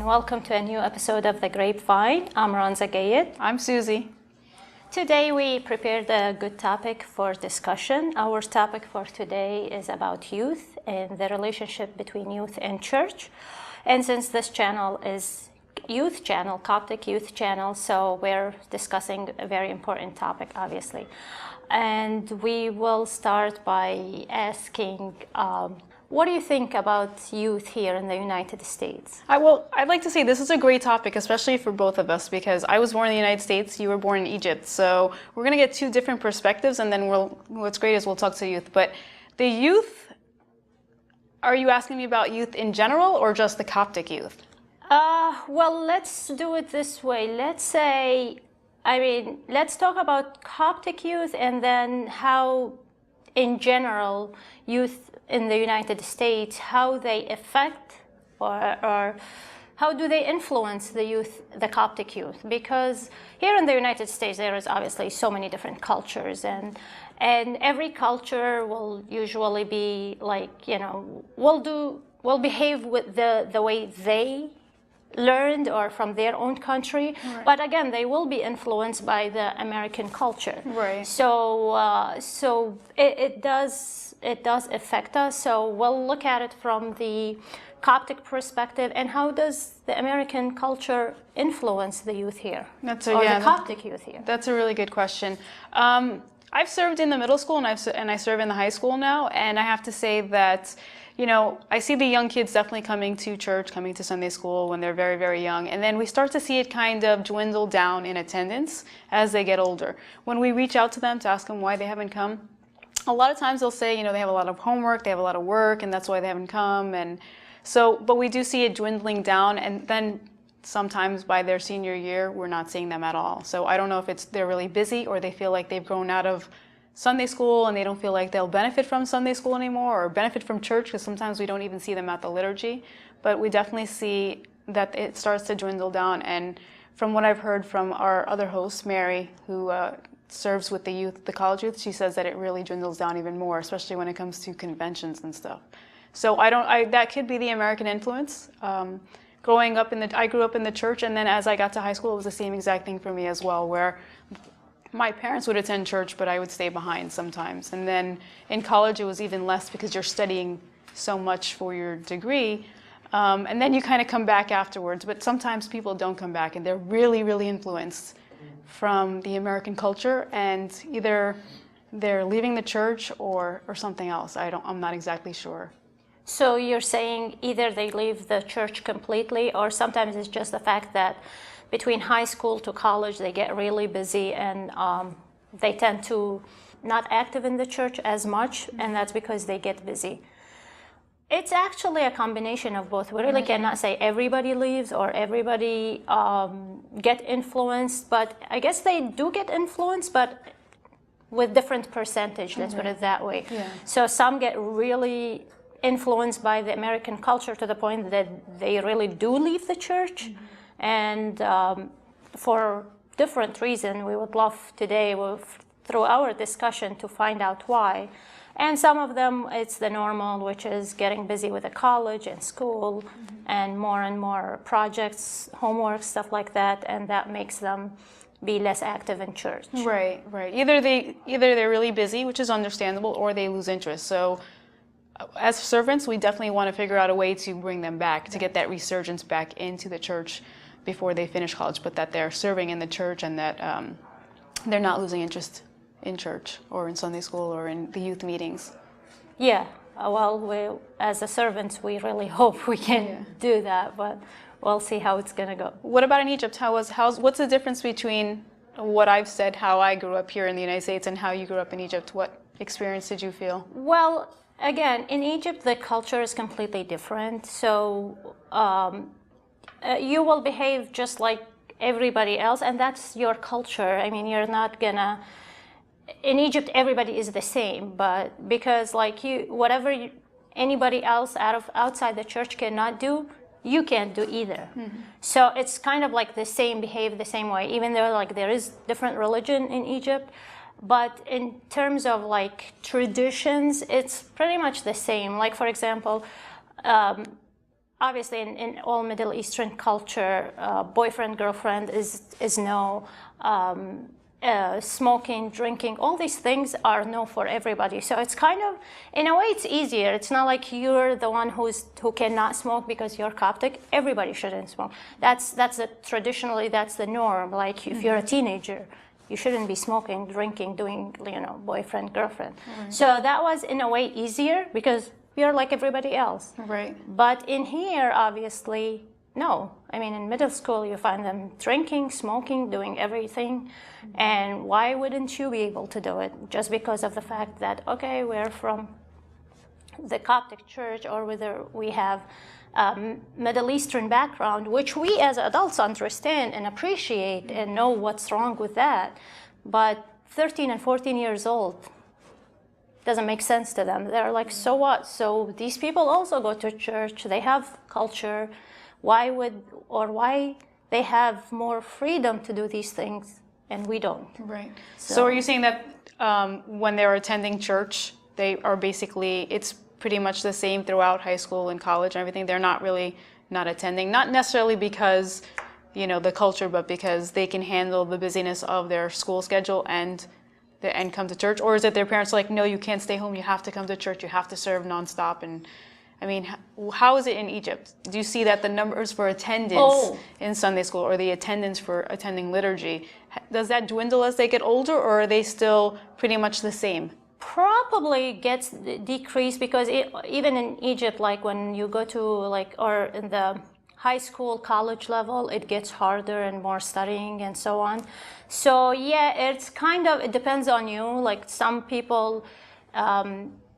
welcome to a new episode of The Grapevine. I'm Ranza Gayed. I'm Susie. Today we prepared a good topic for discussion. Our topic for today is about youth and the relationship between youth and church. And since this channel is youth channel, Coptic youth channel, so we're discussing a very important topic, obviously. And we will start by asking, what do you think about youth here in the United States? I'd like to say this is a great topic, especially for both of us, because I was born in the United States, you were born in Egypt. So we're going to get two different perspectives, and then what's great is we'll talk to youth. But the youth, are you asking me about youth in general or just the Coptic youth? Well, let's do it this way. Let's talk about Coptic youth and then how, in general, youth in the United States, how they affect or how do they influence the youth, the Coptic youth? Because here in the United States, there is obviously so many different cultures, and every culture will usually be like, will behave with the way they learned or from their own country, right. But again, they will be influenced by the American culture. Right. So it does affect us. So we'll look at it from the Coptic perspective, and how does the American culture influence the youth here, the Coptic youth here? That's a really good question. I've served in the middle school, and I serve in the high school now, and I have to say that, I see the young kids definitely coming to church, coming to Sunday school when they're very, very young. And then we start to see it kind of dwindle down in attendance as they get older. When we reach out to them to ask them why they haven't come, a lot of times they'll say, they have a lot of homework, they have a lot of work, and that's why they haven't come. And so, but we do see it dwindling down. And then sometimes by their senior year, we're not seeing them at all. So I don't know if they're really busy or they feel like they've grown out of Sunday school and they don't feel like they'll benefit from Sunday school anymore or benefit from church, because sometimes we don't even see them at the liturgy. But we definitely see that it starts to dwindle down. And from what I've heard from our other host, Mary, who serves with the youth, the college youth, she says that it really dwindles down even more, especially when it comes to conventions and stuff. So that could be the American influence. I grew up in the church, and then as I got to high school, it was the same exact thing for me as well, where my parents would attend church, but I would stay behind sometimes. And then in college, it was even less because you're studying so much for your degree. And then you kind of come back afterwards. But sometimes people don't come back, and they're really, really influenced from the American culture. And either they're leaving the church or something else. I'm not exactly sure. So you're saying either they leave the church completely, or sometimes it's just the fact that between high school to college, they get really busy and they tend to not active in the church as much, and that's because they get busy. It's actually a combination of both. We really cannot say everybody leaves or everybody get influenced, but I guess they do get influenced, but with different percentage, let's put it that way. Yeah. So some get really influenced by the American culture to the point that they really do leave the church. And for different reasons, we would love today, through our discussion, to find out why. And some of them, it's the normal, which is getting busy with the college and school, and more projects, homework, stuff like that, and that makes them be less active in church. Right. Either they're really busy, which is understandable, or they lose interest. So as servants, we definitely want to figure out a way to bring them back, to get that resurgence back into the church before they finish college, but that they're serving in the church and that they're not losing interest in church or in Sunday school or in the youth meetings. Yeah, well, as a servants, we really hope we can do that, but we'll see how it's going to go. What about in Egypt? What's the difference between what I've said, how I grew up here in the United States, and how you grew up in Egypt? What experience did you feel? Well, again, in Egypt, the culture is completely different. So you will behave just like everybody else, and that's your culture. I mean, you're not gonna. In Egypt, everybody is the same, but because whatever anybody else outside the church cannot do, you can't do either. So it's kind of like the same, behave the same way, even though there is different religion in Egypt. But in terms of traditions, it's pretty much the same. Like, for example, obviously in all Middle Eastern culture, boyfriend, girlfriend is no. Smoking, drinking, all these things are no for everybody. So it's kind of, in a way, it's easier. It's not like you're the one who cannot smoke because you're Coptic. Everybody shouldn't smoke. Traditionally that's the norm. Like if you're a teenager, you shouldn't be smoking, drinking, doing boyfriend, girlfriend. Right. So that was in a way easier because you're like everybody else. Right. But in here, obviously, no. I mean, in middle school, you find them drinking, smoking, doing everything. And why wouldn't you be able to do it? Just because of the fact that, okay, we're from the Coptic church, or whether we have Middle Eastern background, which we as adults understand and appreciate and know what's wrong with that. But 13 and 14 years old, doesn't make sense to them. They're like, so what? So these people also go to church. They have culture. Why they have more freedom to do these things and we don't? Right. So are you saying that when they're attending church, they are basically, it's pretty much the same throughout high school and college and everything? They're not really not attending, not necessarily because, the culture, but because they can handle the busyness of their school schedule and come to church? Or is it their parents like, no, you can't stay home, you have to come to church, you have to serve nonstop? And I mean, how is it in Egypt? Do you see that the numbers for attendance in Sunday school or the attendance for attending liturgy, does that dwindle as they get older, or are they still pretty much the same? Probably gets decreased because even in Egypt, like when you go to or in the high school, college level, it gets harder and more studying and so on. So yeah, it depends on you. Like some people,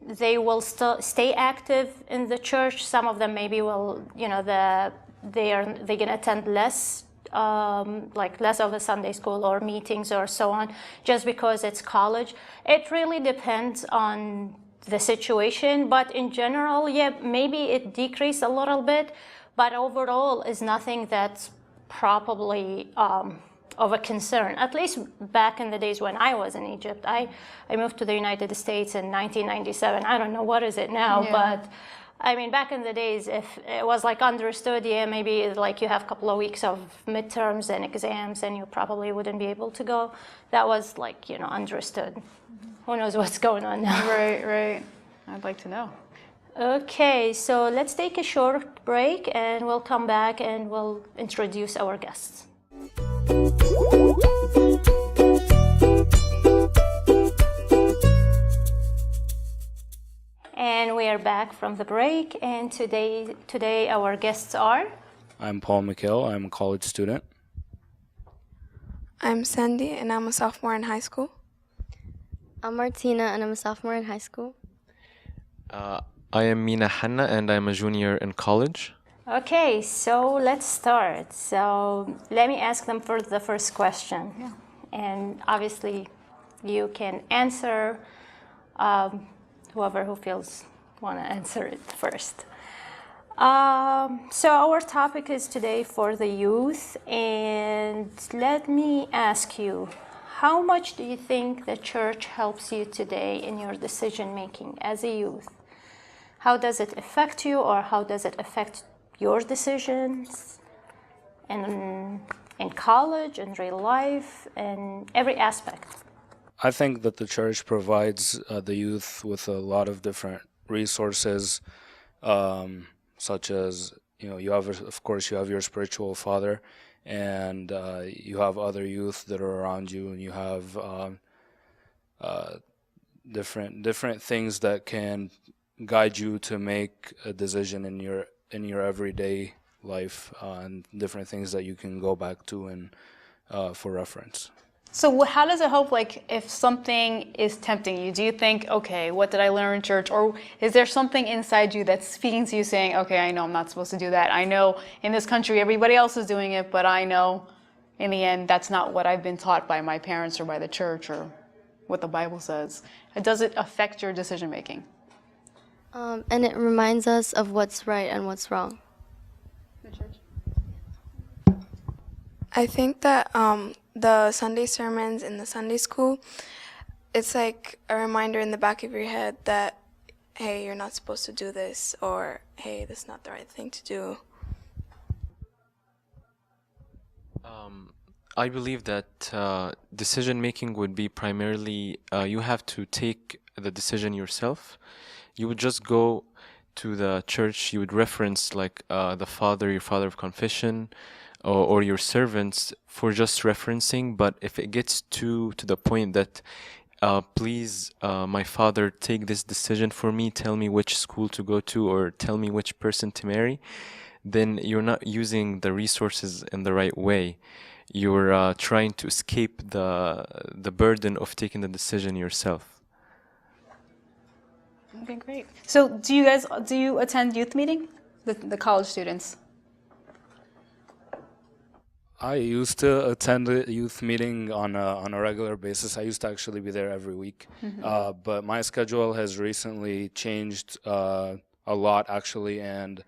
they will still stay active in the church. Some of them maybe will, they're gonna attend less, less of the Sunday school or meetings or so on, just because it's college. It really depends on the situation, but in general, yeah, maybe it decreased a little bit, but overall is nothing that's probably of a concern, at least back in the days when I was in Egypt. I moved to the United States in 1997. I don't know what is it now, but I mean, back in the days, if it was understood, yeah, maybe you have a couple of weeks of midterms and exams and you probably wouldn't be able to go. That was understood. Mm-hmm. Who knows what's going on now? Right. I'd like to know. Okay, so let's take a short break and we'll come back and we'll introduce our guests. And we are back from the break, and today our guests are... I'm Paul McHale. I'm a college student. I'm Sandy, and I'm a sophomore in high school. I'm Martina, and I'm a sophomore in high school. I am Mina Hanna, and I'm a junior in college. Okay, so let's start. So let me ask them for the first question. Yeah. And obviously you can answer, whoever who feels want to answer it first. So our topic is today for the youth, and let me ask you, how much do you think the church helps you today in your decision making as a youth? How does it affect you, or how does it affect your decisions in college, in real life, in every aspect? I think that the church provides the youth with a lot of different resources, such as, you have your spiritual father, and you have other youth that are around you, and you have different things that can guide you to make a decision in your everyday life, and different things that you can go back to and for reference. So how does it help, if something is tempting you? Do you think, okay, what did I learn in church? Or is there something inside you that's speaking to you saying, okay, I know I'm not supposed to do that. I know in this country everybody else is doing it, but I know in the end that's not what I've been taught by my parents or by the church or what the Bible says. Does it affect your decision making? And it reminds us of what's right and what's wrong. The church? I think that the Sunday sermons in the Sunday school, it's like a reminder in the back of your head that hey, you're not supposed to do this, or hey, this is not the right thing to do? I believe that decision making would be primarily you have to take the decision yourself. You would just go to the church, you would reference like the father, your father of confession, or your servants for just referencing. But if it gets to the point that please, my father, take this decision for me, tell me which school to go to, or tell me which person to marry, then you're not using the resources in the right way. You're trying to escape the burden of taking the decision yourself. Okay, great. So do you attend youth meeting? The college students? I used to attend a youth meeting on a regular basis. I used to actually be there every week. But my schedule has recently changed a lot, actually, and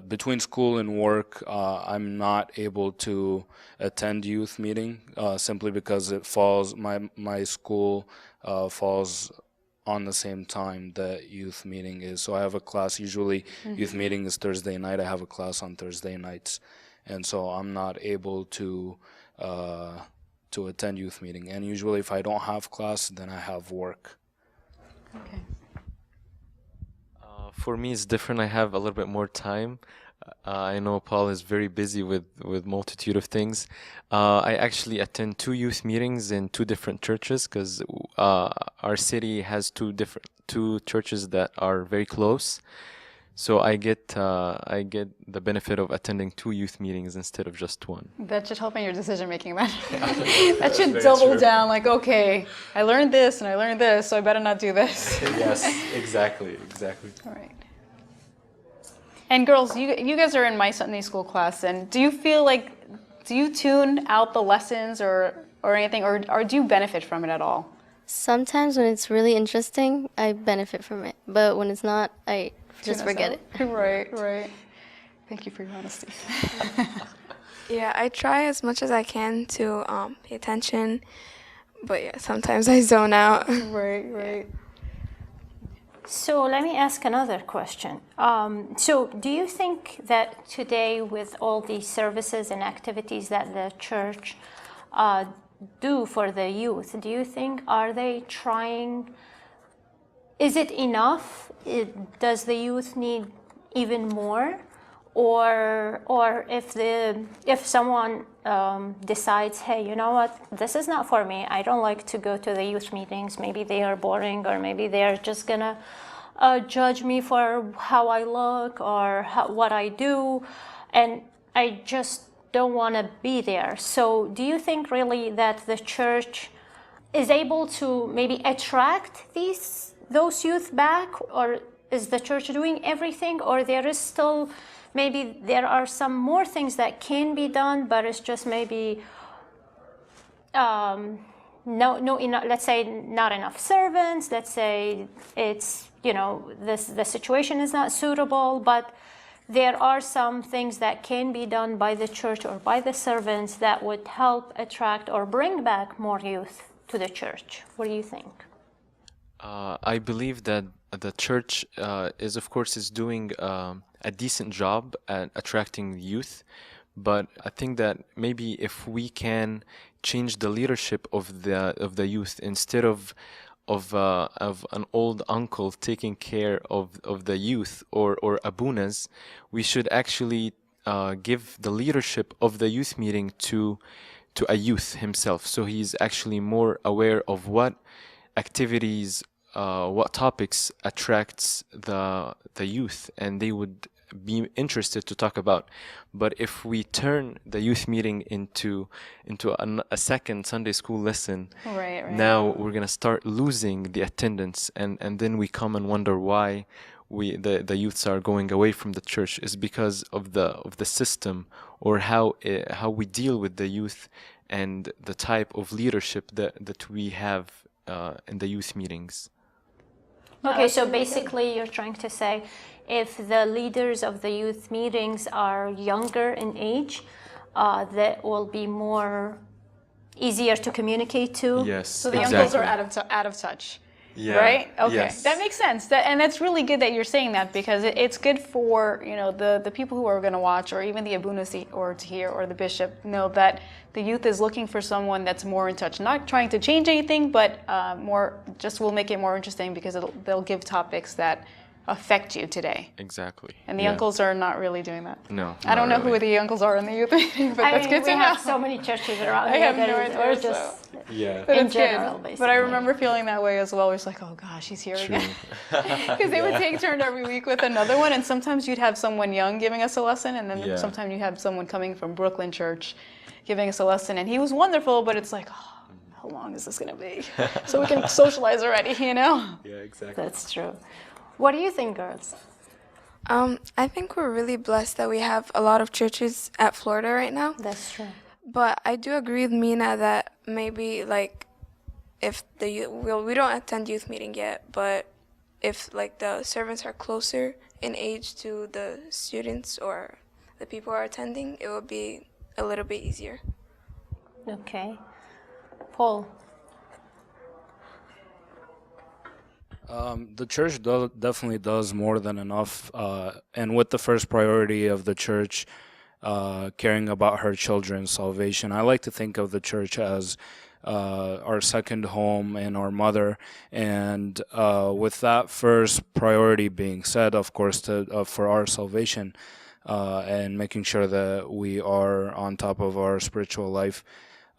between school and work, I'm not able to attend youth meeting simply because it falls, my school falls on the same time that youth meeting is. So I have a class, usually youth meeting is Thursday night. I have a class on Thursday nights. And so I'm not able to attend youth meeting. And usually if I don't have class, then I have work. Okay. For me, it's different. I have a little bit more time. I know Paul is very busy with multitude of things. I actually attend 2 youth meetings in 2 different churches because our city has 2 churches that are very close. So I get the benefit of attending 2 youth meetings instead of just 1. That should help in your decision making then. That should double down, like, okay, I learned this and I learned this, so I better not do this. Yes, exactly. All right. And girls, you guys are in my Sunday school class, and do you feel like, do you tune out the lessons or anything, or do you benefit from it at all? Sometimes when it's really interesting, I benefit from it. But when it's not, I just Tune us forget out. it. Right. Thank you for your honesty. Yeah, I try as much as I can to pay attention, but yeah, sometimes I zone out. Right. So let me ask another question. So do you think that today, with all these services and activities that the church do for the youth, do you think, are they trying, is it enough? Does the youth need even more? Or if someone decides, hey, you know what, this is not for me, I don't like to go to the youth meetings, maybe they are boring, or maybe they're just gonna judge me for how I look or what I do, and I just don't want to be there. So do you think really that the church is able to maybe attract those youth back, or is the church doing everything, or there is still, maybe there are some more things that can be done, but it's just maybe let's say not enough servants, let's say it's, the situation is not suitable, but there are some things that can be done by the church or by the servants that would help attract or bring back more youth to the church. What do you think? I believe that the church is doing a decent job at attracting youth, but I think that maybe if we can change the leadership of the youth, instead of an old uncle taking care of the youth or abunas, we should actually give the leadership of the youth meeting to a youth himself, so he's actually more aware of what activities, what topics attracts the youth, and they would be interested to talk about. But if we turn the youth meeting into a second Sunday school lesson, Right. now we're gonna start losing the attendance, and then we come and wonder why the youths are going away from the church. Is because of the system, or how we deal with the youth and the type of leadership that we have in the youth meetings. Okay, so basically you're trying to say if the leaders of the youth meetings are younger in age, that will be more easier to communicate to. Yes, So the exactly. uncles are out of touch. Yeah. Right? Okay, Yes. that makes sense. And that's really good that you're saying that, because it's good for the people who are going to watch, or even the abunas or to hear, or the bishop, know that the youth is looking for someone that's more in touch, not trying to change anything, but more just will make it more interesting, because they'll give topics that affect you today. Exactly. And the Yeah. uncles are not really doing that. No. I don't not know who really. the uncles are in the youth meeting, but I that's mean, good we to know. have so many churches around I here have that no is- idea, or so- just Yeah. But in it's general, good. basically. But I remember feeling that way as well. It's like, oh gosh, he's here again. Because they would take turn every week with another one, and sometimes you'd have someone young giving us a lesson, and then Yeah. sometimes you'd have someone coming from Brooklyn Church giving us a lesson, and he was wonderful, but it's like, oh, how long is this going to be? So we can socialize already, you know? Yeah, exactly. That's true. What do you think, girls? I think we're really blessed that we have a lot of churches at Florida right now. That's true. But I do agree with Mina that maybe like if the we don't attend youth meeting yet, but if like the servants are closer in age to the students or the people who are attending, it will be a little bit easier. Okay. Paul. The church definitely does more than enough, and with the first priority of the church, caring about her children's salvation, I like to think of the church as our second home and our mother. And with that first priority being said, of course, for our salvation and making sure that we are on top of our spiritual life.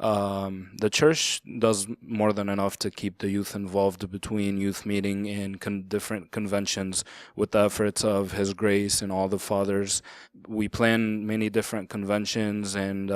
The church does more than enough to keep the youth involved between youth meeting and different conventions with the efforts of His Grace and all the fathers. We plan many different conventions, and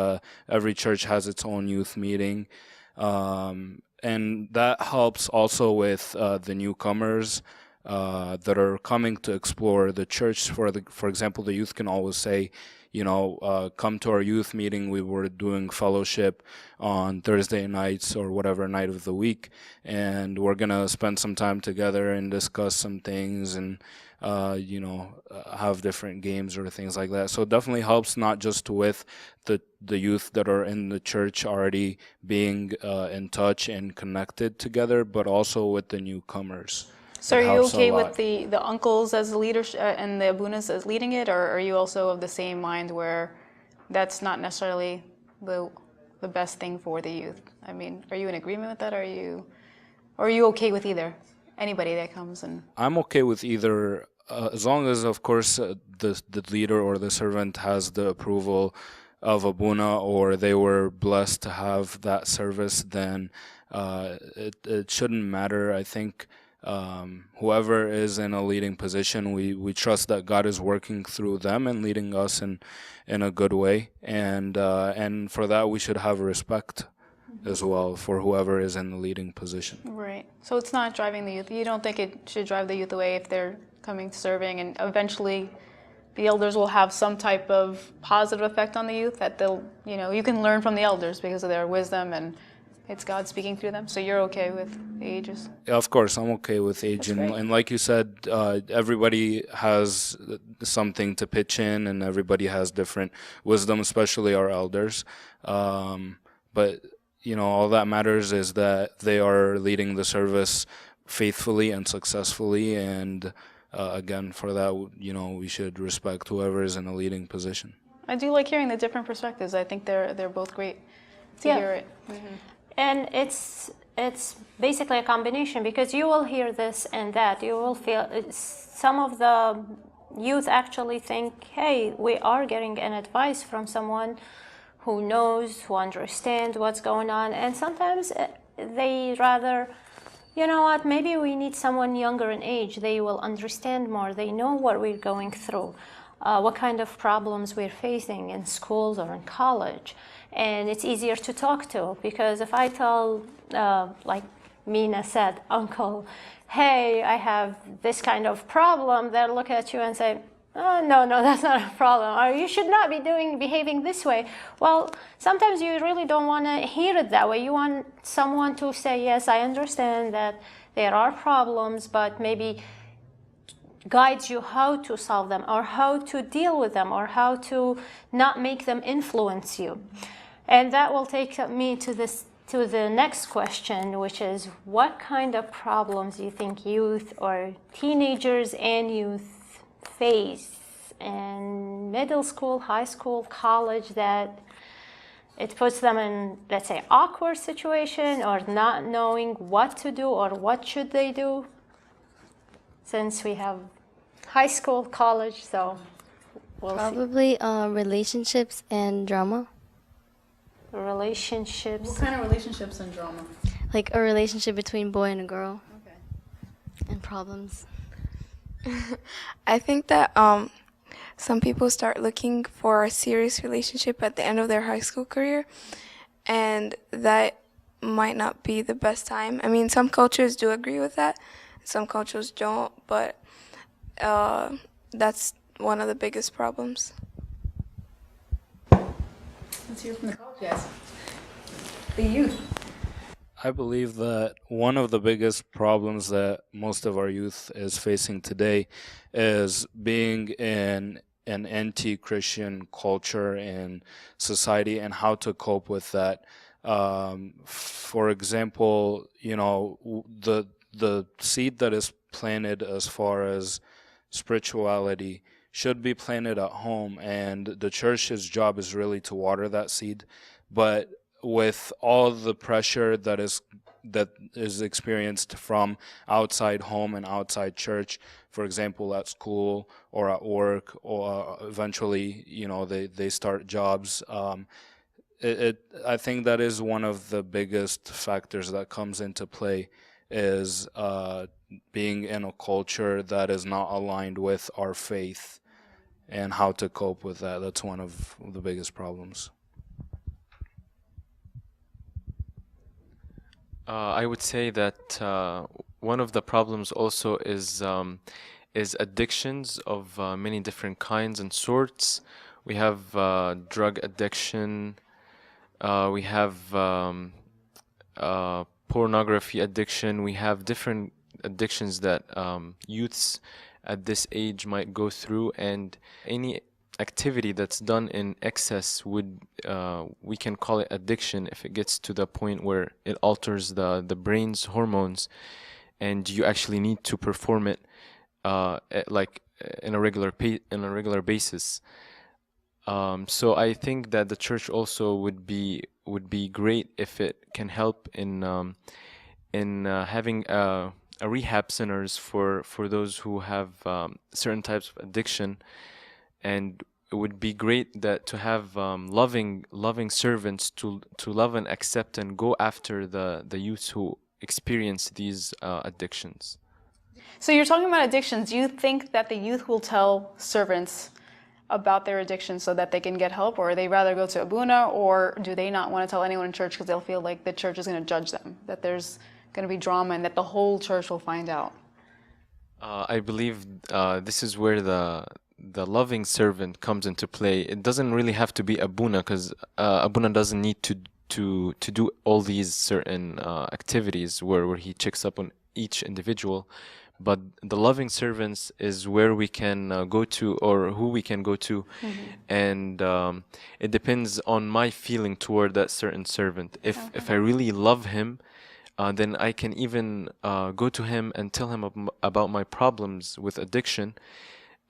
every church has its own youth meeting. And that helps also with the newcomers that are coming to explore the church. For example, the youth can always say, come to our youth meeting. We were doing fellowship on Thursday nights or whatever night of the week, and we're gonna spend some time together and discuss some things and have different games or things like that. So it definitely helps, not just with the youth that are in the church already being in touch and connected together, but also with the newcomers. So It are you helps a okay lot. with the uncles as the leaders and the abunas as leading it, or are you also of the same mind where that's not necessarily the best thing for the youth? I mean, are you in agreement with that? Or are you okay with either? Anybody that comes and I'm okay with either, as long as, of course, the leader or the servant has the approval of Abuna, or they were blessed to have that service, then it shouldn't matter. I think whoever is in a leading position, we trust that God is working through them and leading us in a good way, and for that we should have respect as well for whoever is in the leading position. right. So it's not driving the youth. You don't think it should drive the youth away if they're coming to serving, and eventually the elders will have some type of positive effect on the youth that they'll, you can learn from the elders because of their wisdom, and it's God speaking through them. So you're okay with the ages? Yeah, of course, I'm okay with age, and like you said, everybody has something to pitch in, and everybody has different wisdom, especially our elders. But all that matters is that they are leading the service faithfully and successfully, and again, for that, we should respect whoever is in a leading position. I do like hearing the different perspectives. I think they're both great to Yeah. hear it. And it's basically a combination, because you will hear this and that. You will feel some of the youth actually think, hey, we are getting an advice from someone who knows, who understands what's going on. And sometimes they rather, you know what, maybe we need someone younger in age. They will understand more. They know what we're going through, what kind of problems we're facing in schools or in college. And it's easier to talk to, because if I tell, like Mina said, uncle, hey, I have this kind of problem, they'll look at you and say, oh, no, that's not a problem, or you should not be behaving this way. Well, sometimes you really don't want to hear it that way. You want someone to say, yes, I understand that there are problems, but maybe guides you how to solve them, or how to deal with them, or how to not make them influence you. And that will take me to this to the next question, which is what kind of problems do you think youth or teenagers and youth face in middle school, high school, college that it puts them in, let's say, awkward situation or not knowing what to do or what should they do? Since we have high school, college, so we'll see. Probably relationships and drama. Relationships. What kind of relationships and drama? Like a relationship between boy and a girl. Okay. And problems. I think that some people start looking for a serious relationship at the end of their high school career, and that might not be the best time. I mean, some cultures do agree with that, some cultures don't, but that's one of the biggest problems. Let's hear from the college guys. The youth. I believe that one of the biggest problems that most of our youth is facing today is being in an anti-Christian culture in society and how to cope with that. For example, you know, the seed that is planted as far as spirituality should be planted at home, and the church's job is really to water that seed. But with all the pressure that is experienced from outside home and outside church, for example, at school or at work, or eventually, you know, they start jobs. I think that is one of the biggest factors that comes into play, is being in a culture that is not aligned with our faith, and how to cope with that. That's one of the biggest problems. I would say that one of the problems also is addictions of many different kinds and sorts. We have drug addiction. We have pornography addiction. We have different addictions that youths at this age might go through, and any activity that's done in excess would we can call it addiction if it gets to the point where it alters the brain's hormones, and you actually need to perform it in a regular basis. So I think that the church also would be great if it can help in having a rehab centers for those who have certain types of addiction. And it would be great that to have loving servants to love and accept and go after the youth who experience these addictions. So you're talking about addictions. Do you think that the youth will tell servants about their addiction so that they can get help, or they rather go to Abuna, or do they not want to tell anyone in church because they'll feel like the church is going to judge them, that there's going to be drama and that the whole church will find out? I believe this is where the loving servant comes into play. It doesn't really have to be Abuna, because Abuna doesn't need to do all these certain activities where he checks up on each individual. But the loving servants is where we can go to, or who we can go to. Mm-hmm. And it depends on my feeling toward that certain servant. If I really love him, then I can even go to him and tell him about my problems with addiction,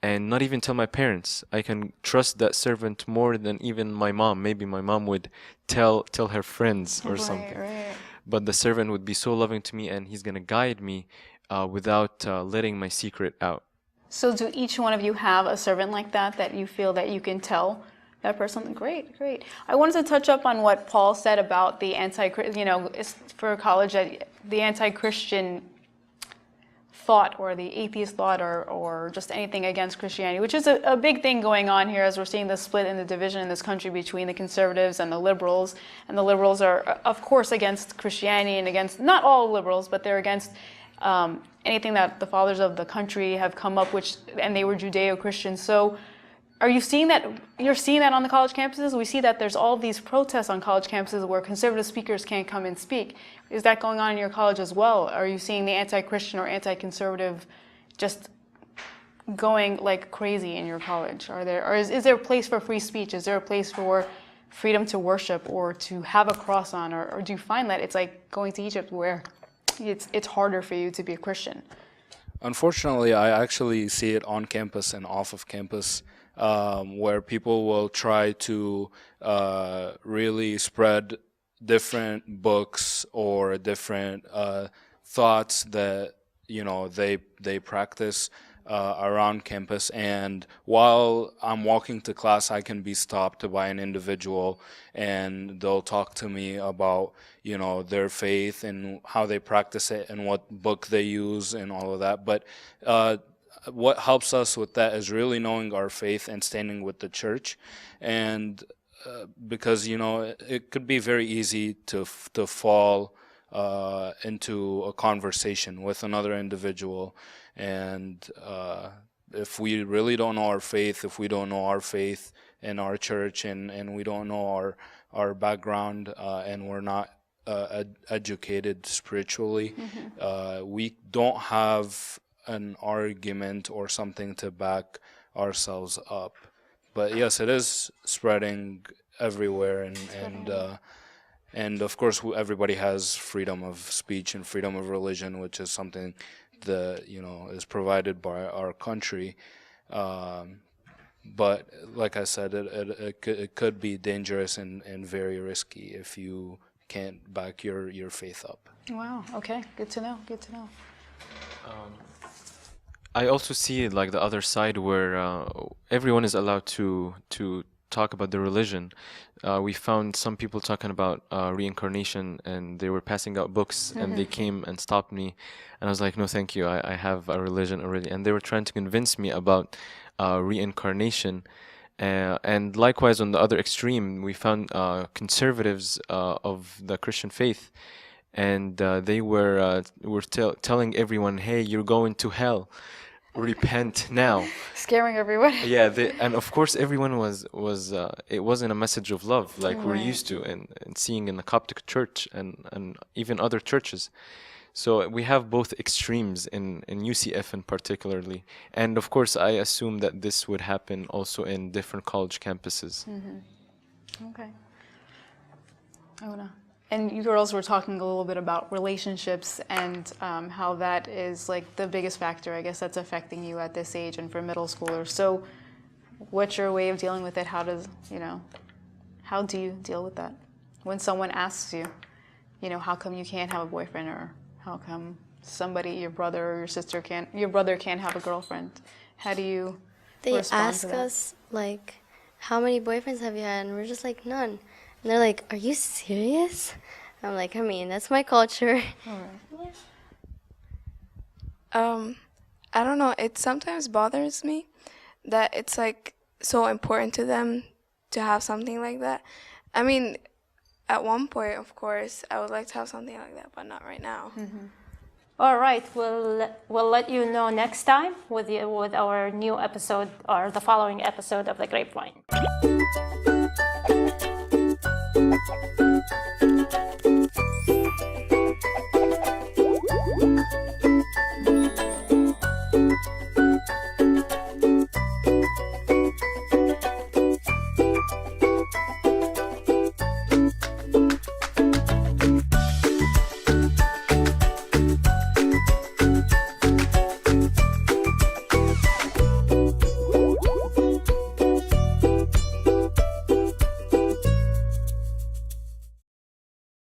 and not even tell my parents. I can trust that servant more than even my mom. Maybe my mom would tell her friends or something. Right. But the servant would be so loving to me, and he's going to guide me without letting my secret out. So do each one of you have a servant like that you feel that you can tell that person? Great. I wanted to touch up on what Paul said about the for college, the anti-Christian thought, or the atheist thought, or just anything against Christianity, which is a big thing going on here, as we're seeing the split in the division in this country between the conservatives and the liberals. And the liberals are, of course, against Christianity, and against, not all liberals, but they're against anything that the fathers of the country have come up with, and they were Judeo-Christian. So are you seeing that? You're seeing that on the college campuses? We see that there's all these protests on college campuses where conservative speakers can't come and speak. Is that going on in your college as well? Are you seeing the anti-Christian or anti-conservative just going like crazy in your college? Is there a place for free speech? Is there a place for freedom to worship or to have a cross on, or do you find that it's like going to Egypt where it's harder for you to be a Christian? Unfortunately, I actually see it on campus and off of campus, where people will try to really spread different books or different thoughts that they practice around campus. And while I'm walking to class, I can be stopped by an individual, and they'll talk to me about their faith and how they practice it and what book they use and all of that. But what helps us with that is really knowing our faith and standing with the church. And because it could be very easy to fall into a conversation with another individual, and if we really don't know our faith, if we don't know our faith in our church, and we don't know our background, and we're not educated spiritually, we don't have an argument or something to back ourselves up. But yes, it is spreading everywhere, and of course everybody has freedom of speech and freedom of religion, which is something that is provided by our country. But like I said, it could be dangerous and very risky if you can't back your faith up. Wow. Okay. Good to know. Good to know. I also see like the other side where everyone is allowed to talk about their religion. We found some people talking about reincarnation, and they were passing out books, and they came and stopped me, and I was like, no, thank you. I have a religion already, and they were trying to convince me about reincarnation. And likewise, on the other extreme, we found conservatives of the Christian faith, and they were telling everyone, hey, you're going to hell. Repent now. Scaring everyone. Yeah, and of course everyone was it wasn't a message of love like we're used to and seeing in the Coptic church and even other churches. So we have both extremes in UCF in particularly, and of course I assume that this would happen also in different college campuses. Okay. And you girls were talking a little bit about relationships and how that is like the biggest factor, I guess, that's affecting you at this age and for middle schoolers. So what's your way of dealing with it? How do you deal with that? When someone asks you, how come you can't have a boyfriend, or how come your brother or your brother can't have a girlfriend? How do you respond to that? They ask us, like, how many boyfriends have you had? And we're just like, none. And they're like, are you serious? I'm like, I mean, that's my culture. All right. I don't know. It sometimes bothers me that it's like so important to them to have something like that. I mean, at one point, of course, I would like to have something like that, but not right now. All right, we'll let you know next time with our new episode, or the following episode of the Grapevine.